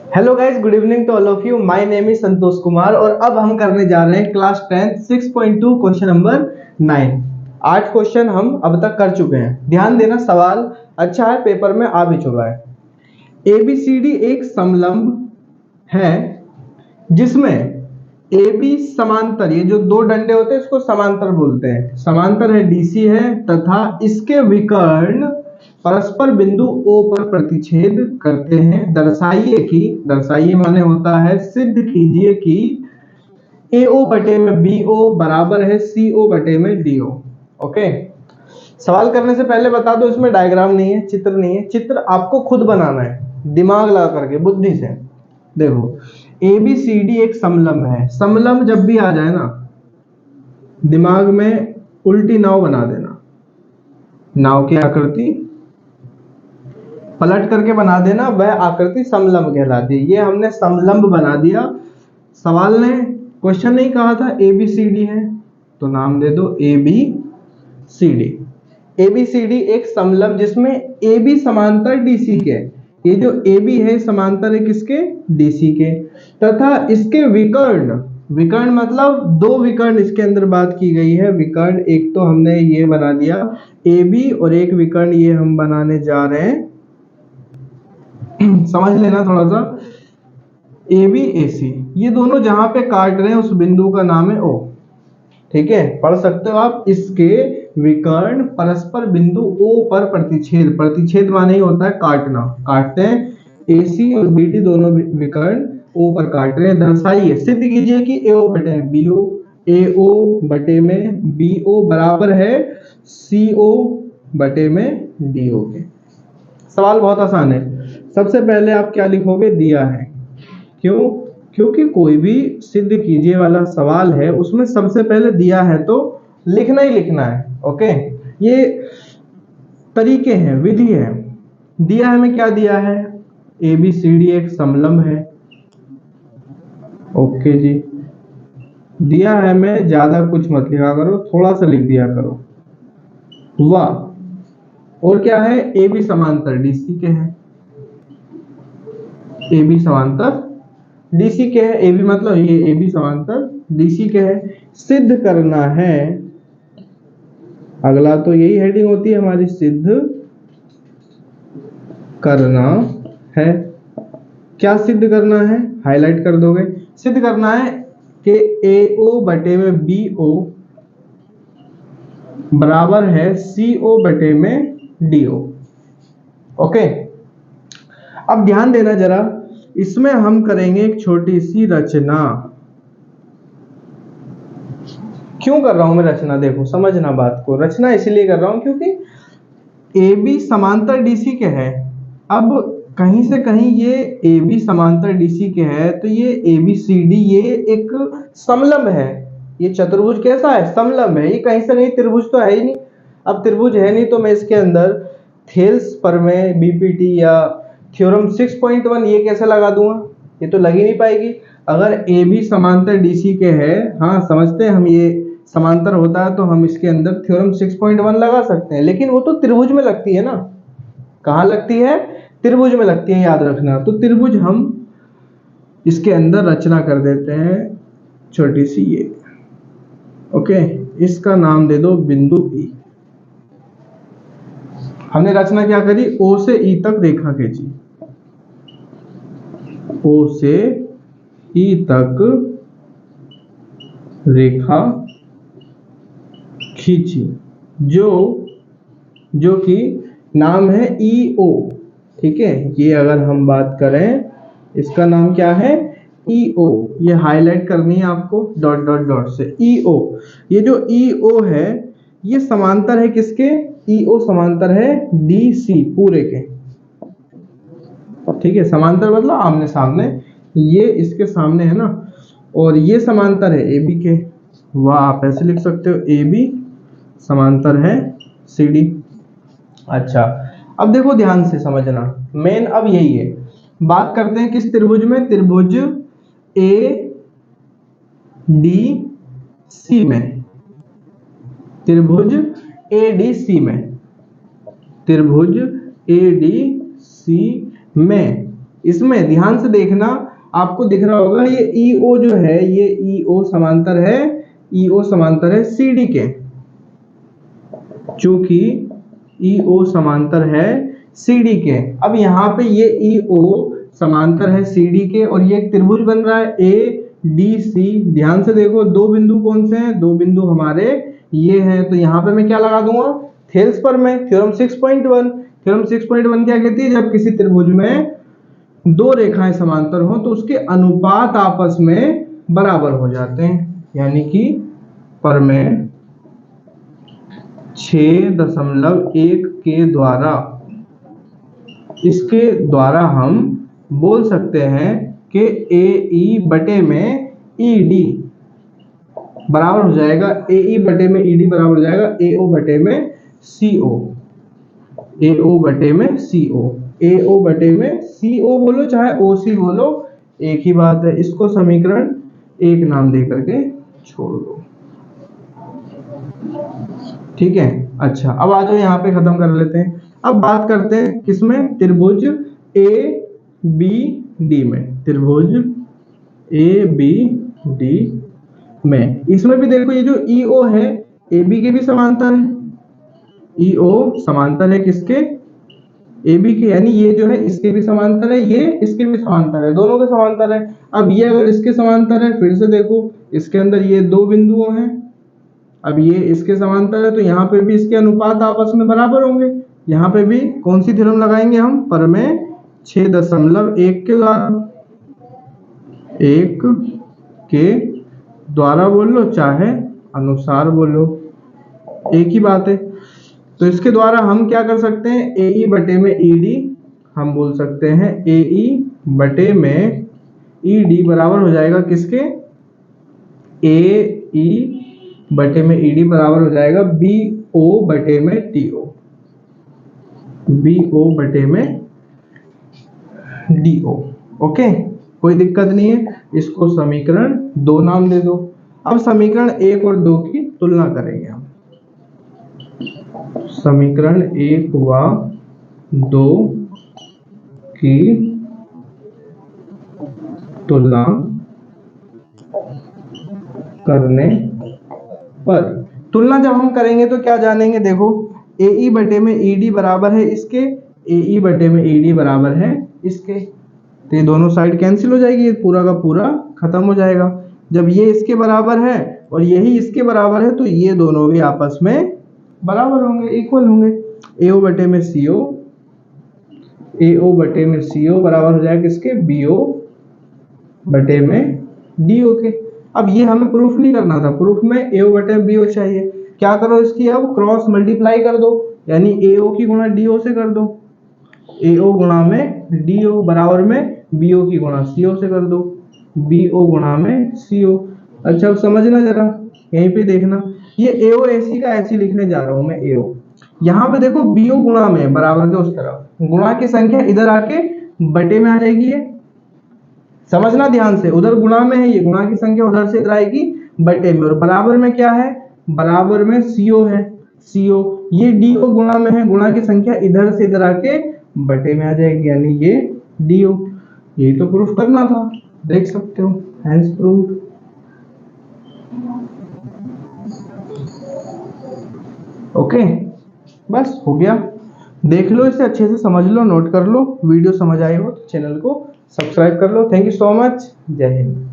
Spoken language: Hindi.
Hello guys, good evening to all of you. My name is Santosh Kumar और अब हम करने जा रहे हैं क्लास 10 6.2 क्वेश्चन नंबर 9। 8 क्वेश्चन हम अब तक कर चुके हैं। ध्यान देना, सवाल अच्छा है, पेपर में आ भी चुका है। एबीसीडी एक समलंब है जिसमें ए बी समांतर, ये जो दो डंडे होते हैं इसको समांतर बोलते हैं, समांतर है, डीसी है तथा इसके विकर्ण परस्पर बिंदु O पर प्रतिच्छेद करते हैं। दर्शाइए माने होता है सिद्ध कीजिए कि AO बटे में BO बराबर है CO बटे में DO। ओके, सवाल करने से पहले बता दो, इसमें डायग्राम नहीं है, चित्र नहीं है। चित्र आपको खुद बनाना है, दिमाग लगा करके, बुद्धि से। देखो, ABCD एक समलंब है। समलंब जब भी आ जाए ना, दिमाग में उल्टी नाव बना देना। नाव की आकृति पलट करके बना देना, वह आकृति समलंब कहलाती है। ये हमने समलंब बना दिया। सवाल ने, क्वेश्चन नहीं कहा था ABCD है, तो नाम दे दो ABCD। ABCD एक समलंब जिसमें AB समांतर DC के, ये जो AB है समांतर है किसके? DC के, तथा इसके विकर्ण, विकर्ण मतलब दो विकर्ण इसके अंदर बात की गई है। विकर्ण एक तो हमने ये बना दिया AB और एक विकर्ण ये हम बनाने जा रहे हैं, समझ लेना थोड़ा सा। AB AC ये दोनों जहां पे काट रहे हैं उस बिंदु का नाम है O। ठीक है, पढ़ सकते हो आप। इसके विकर्ण परस्पर बिंदु O पर प्रतिच्छेद, प्रतिच्छेद माने ही होता है काटना, काटते हैं। AC और BD दोनों विकर्ण O पर काट रहे हैं। दर्शाइए, सिद्ध कीजिए कि AO बटे में BO, AO बटे में BO बराबर है CO बटे में DO के। सवाल बहुत आसान है। सबसे पहले आप क्या लिखोगे? दिया है। क्यों? क्योंकि कोई भी सिद्ध कीजिए वाला सवाल है उसमें सबसे पहले दिया है तो लिखना ही लिखना है। ओके, ये तरीके हैं, विधि है। दिया है में क्या दिया है? ABCD एक समलंब है। ओके जी, दिया है में ज्यादा कुछ मत लिखा करो, थोड़ा सा लिख दिया करो। वाह, और क्या है? AB समांतर DC के है। AB समांतर DC के है। AB मतलब ये AB समांतर DC के है। सिद्ध करना है, अगला तो यही हेडिंग होती है हमारी, सिद्ध करना है। क्या सिद्ध करना है? हाईलाइट कर दोगे। सिद्ध करना है कि AO बटे में BO बराबर है CO बटे में DO। ओके, अब ध्यान देना जरा, इसमें हम करेंगे एक छोटी सी रचना। क्यों कर रहा हूं मैं रचना? देखो, समझना बात को। रचना इसलिए कर रहा हूं क्योंकि AB समांतर DC के है। अब कहीं से कहीं ये AB समांतर DC के है तो ये ABCD ये एक समलंब है। ये चतुर्भुज कैसा है? समलंब है। ये कहीं से कहीं त्रिभुज तो है ही नहीं। अब त्रिभुज है नहीं तो मैं इसके अंदर थेल्स प्रमेय, BPT या थ्योरम 6.1 ये कैसे लगा दूंगा? ये तो लग ही नहीं पाएगी। अगर AB समांतर DC के है, हाँ समझते हैं हम, ये समांतर होता है तो हम इसके अंदर थ्योरम 6.1 लगा सकते हैं, लेकिन वो तो त्रिभुज में लगती है ना। कहाँ लगती है? त्रिभुज में लगती है, याद रखना। तो त्रिभुज हम इसके अंदर रचना कर देते हैं छोटी सी ये। ओके, इसका नाम दे दो बिंदु E। हमने रचना क्या करी? O से E तक रेखा खींची, O से E तक रेखा खींची, जो कि नाम है EO। ठीक है, ये अगर हम बात करें, इसका नाम क्या है? EO। ये हाईलाइट करनी है आपको डॉट डॉट डॉट से। EO, ये जो EO है ये समांतर है किसके? EO समांतर है DC पूरे के। ठीक है, समांतर मतलब आमने सामने, ये इसके सामने है ना, और ये समांतर है AB के। वाह, आप ऐसे लिख सकते हो, AB समांतर है CD। अच्छा, अब देखो ध्यान से समझना, मेन अब यही है। बात करते हैं किस त्रिभुज में? त्रिभुज ADC में। त्रिभुज ADC में, त्रिभुज ADC में इसमें ध्यान से देखना, आपको दिख रहा होगा ये EO जो है, ये EO समांतर है, EO समांतर है CD के, चूंकि EO समांतर है CD के। अब यहाँ पे ये EO समांतर है CD के और ये एक त्रिभुज बन रहा है ADC। ध्यान से देखो, दो बिंदु कौन से हैं, दो बिंदु हमारे ये हैं, तो यहाँ पे मैं क्या लगा दूंगा, थेल्स पर में थ्योरम 6.1। थ्योरम 6.1 क्या कहती है, जब किसी त्रिभुज में दो रेखाएं समांतर हो तो उसके अनुपात आपस में बराबर हो जाते हैं, यानी कि पर में 6.1 के द्वारा, इसके द्वारा हम बोल सकते हैं कि AE बटे में ED बराबर हो जाएगा, AE बटे में ED बराबर हो जाएगा AO बटे में CO। AO बटे में CO, AO बटे में CO बोलो चाहे OC बोलो, एक ही बात है। इसको समीकरण 1 नाम दे करके छोड़ दो, ठीक है। अच्छा, अब आ जाओ यहाँ पे खत्म कर लेते हैं। अब बात करते हैं किसमें, त्रिभुज ABD में, त्रिभुज ABD में। इसमें भी देखो, ये जो EO है AB के भी समांतर है, EO समांतर है किसके, AB के, यानी ये जो है इसके भी समांतर है, ये इसके भी समांतर है, दोनों के समांतर है। अब ये अगर इसके समांतर है, फिर से देखो इसके अंदर ये दो बिंदु हैं, अब ये इसके समांतर है तो यहाँ पे भी इसके अनुपात आपस में बराबर होंगे। यहाँ पे भी कौन सी थ्योरम लगाएंगे हम, पर में 6.1 के द्वारा, 1 के द्वारा बोल लो चाहे अनुसार बोलो, एक ही बात है। तो इसके द्वारा हम क्या कर सकते हैं, AE बटे में ED हम बोल सकते हैं, AE बटे में ED बराबर हो जाएगा किसके, AE बटे में ED बराबर हो जाएगा BO बटे में DO, BO बटे में DO। ओके, कोई दिक्कत नहीं है। इसको समीकरण 2 नाम दे दो। अब समीकरण 1 और 2 की तुलना करेंगे हम। समीकरण 1 व 2 की तुलना करने पर, तुलना जब हम करेंगे तो क्या जानेंगे, देखो AE बटे में ED बराबर है इसके, AE बटे में ED बराबर है इसके, तो ये दोनों साइड कैंसिल हो जाएगी, ये पूरा का पूरा खत्म हो जाएगा। जब ये इसके बराबर है और यही इसके बराबर है तो ये दोनों भी आपस में बराबर होंगे, इक्वल होंगे। AO बटे में CO, AO बटे में CO बराबर हो जाएगा किसके, BO बटे में DO के। अब ये हमें प्रूफ नहीं करना था, प्रूफ में AO बटे में BO चाहिए। क्या करो, इसकी अब क्रॉस मल्टीप्लाई कर दो, यानी AO की गुणा DO से कर दो, AO गुणा में DO बराबर में BO की गुणा CO से कर दो, BO गुणा में CO। अच्छा, अब समझना जरा, यहीं पे देखना, ये AO AC का ऐसे लिखने जा रहा हूं मैं, AO यहाँ पे देखो BO गुणा में बराबर के उस तरफ, गुणा की संख्या इधर आके बटे में आ जाएगी, ये समझना ध्यान से, उधर गुणा में है, ये गुणा की संख्या उधर से इधर आएगी बटे में, और बराबर में क्या है, बराबर में CO है, CO ये DO गुणा में है, गुणा की संख्या इधर से इधर आके बटे में आ जाएगी, यानी ये DO। यही तो प्रूफ करना था, देख सकते हो, हैंस प्रूफ। ओके, बस हो गया, देख लो इसे अच्छे से, समझ लो, नोट कर लो। वीडियो समझ आई हो तो चैनल को सब्सक्राइब कर लो। थैंक यू सो मच, जय हिंद।